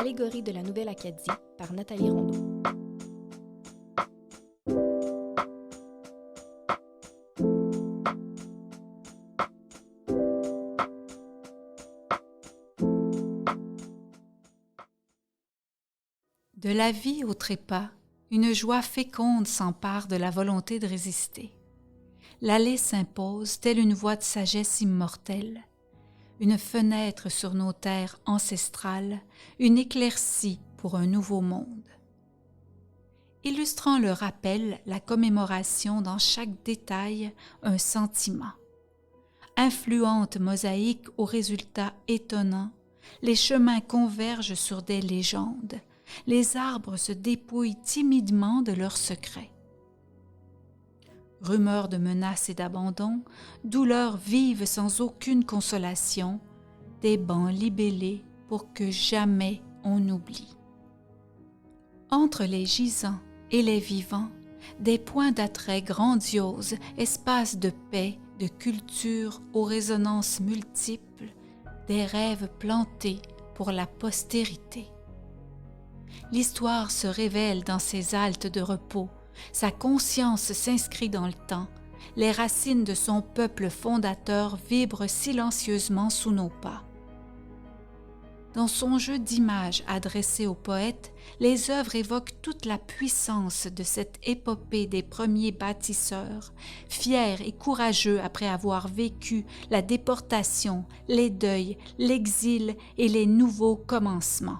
Allégorie de la Nouvelle-Acadie par Nathalie Rondeau. De la vie au trépas, une joie féconde s'empare de la volonté de résister. L'allée s'impose telle une voie de sagesse immortelle, une fenêtre sur nos terres ancestrales, une éclaircie pour un nouveau monde. Illustrant le rappel, la commémoration dans chaque détail, un sentiment. Influente mosaïque aux résultats étonnants, les chemins convergent sur des légendes, les arbres se dépouillent timidement de leurs secrets. Rumeurs de menaces et d'abandon, douleurs vives sans aucune consolation, des bancs libellés pour que jamais on oublie. Entre les gisants et les vivants, des points d'attrait grandioses, espaces de paix, de culture aux résonances multiples, des rêves plantés pour la postérité. L'histoire se révèle dans ses haltes de repos, sa conscience s'inscrit dans le temps, les racines de son peuple fondateur vibrent silencieusement sous nos pas. Dans son jeu d'images adressé aux poètes, les œuvres évoquent toute la puissance de cette épopée des premiers bâtisseurs, fiers et courageux après avoir vécu la déportation, les deuils, l'exil et les nouveaux commencements.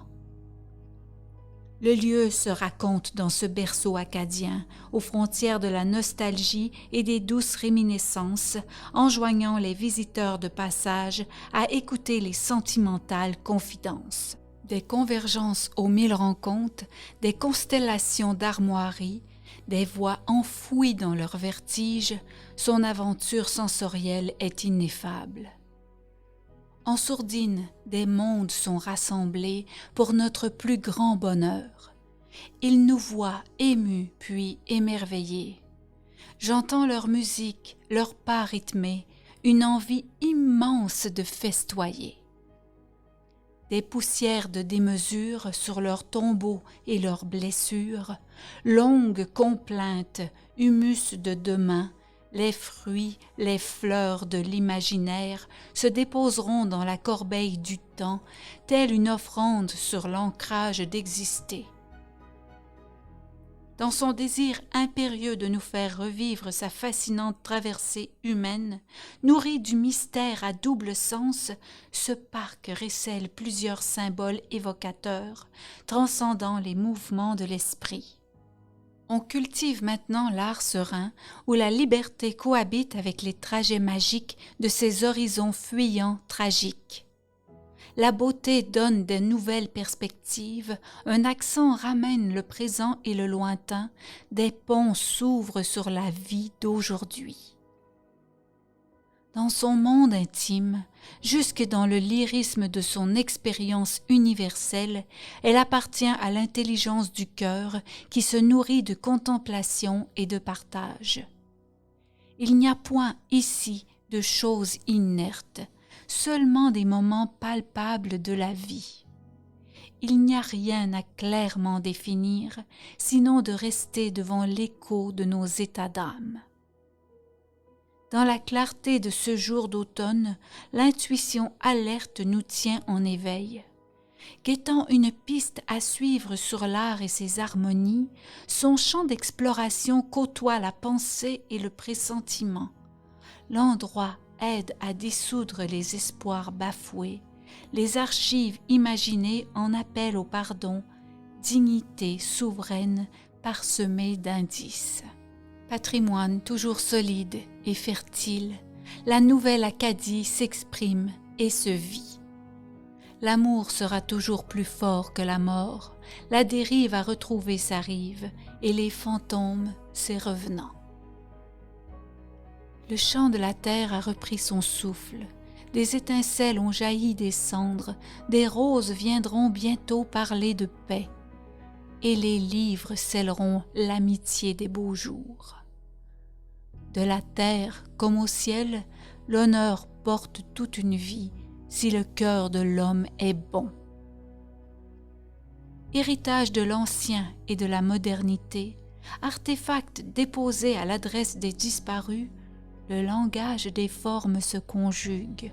Le lieu se raconte dans ce berceau acadien, aux frontières de la nostalgie et des douces réminiscences, enjoignant les visiteurs de passage à écouter les sentimentales confidences. Des convergences aux mille rencontres, des constellations d'armoiries, des voix enfouies dans leur vertige, son aventure sensorielle est ineffable. En sourdine, des mondes sont rassemblés pour notre plus grand bonheur. Ils nous voient émus puis émerveillés. J'entends leur musique, leurs pas rythmés, une envie immense de festoyer. Des poussières de démesure sur leurs tombeaux et leurs blessures, longues complaintes, humus de demain, les fruits, les fleurs de l'imaginaire se déposeront dans la corbeille du temps, telle une offrande sur l'ancrage d'exister. Dans son désir impérieux de nous faire revivre sa fascinante traversée humaine, nourri du mystère à double sens, ce parc recèle plusieurs symboles évocateurs, transcendant les mouvements de l'esprit. On cultive maintenant l'art serein où la liberté cohabite avec les trajets magiques de ces horizons fuyants tragiques. La beauté donne de nouvelles perspectives, un accent ramène le présent et le lointain, des ponts s'ouvrent sur la vie d'aujourd'hui. Dans son monde intime, jusque dans le lyrisme de son expérience universelle, elle appartient à l'intelligence du cœur qui se nourrit de contemplation et de partage. Il n'y a point ici de choses inertes, seulement des moments palpables de la vie. Il n'y a rien à clairement définir, sinon de rester devant l'écho de nos états d'âme. Dans la clarté de ce jour d'automne, l'intuition alerte nous tient en éveil. Guettant une piste à suivre sur l'art et ses harmonies, son champ d'exploration côtoie la pensée et le pressentiment. L'endroit aide à dissoudre les espoirs bafoués, les archives imaginées en appellent au pardon, dignité souveraine parsemée d'indices. Patrimoine toujours solide et fertile, la nouvelle Acadie s'exprime et se vit. L'amour sera toujours plus fort que la mort, la dérive a retrouvé sa rive et les fantômes ses revenants. Le chant de la terre a repris son souffle, des étincelles ont jailli des cendres, des roses viendront bientôt parler de paix, et les livres scelleront l'amitié des beaux jours. De la terre comme au ciel, l'honneur porte toute une vie si le cœur de l'homme est bon. héritage de l'ancien et de la modernité, artefact déposé à l'adresse des disparus, le langage des formes se conjugue.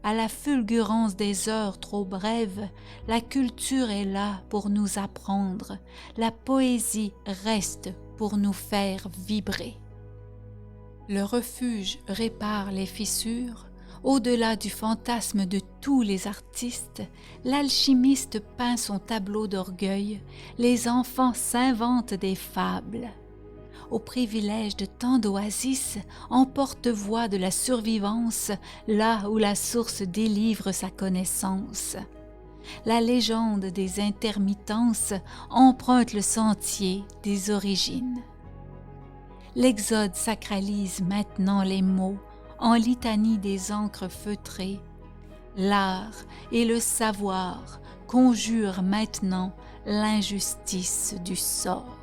À la fulgurance des heures trop brèves, la culture est là pour nous apprendre, la poésie reste pour nous faire vibrer. Le refuge répare les fissures. Au-delà du fantasme de tous les artistes, l'alchimiste peint son tableau d'orgueil, les enfants s'inventent des fables. Au privilège de tant d'oasis, en porte-voix de la survivance, là où la source délivre sa connaissance. La légende des intermittences emprunte le sentier des origines. L'Exode sacralise maintenant les mots, en litanie des encres feutrées. L'art et le savoir conjurent maintenant l'injustice du sort.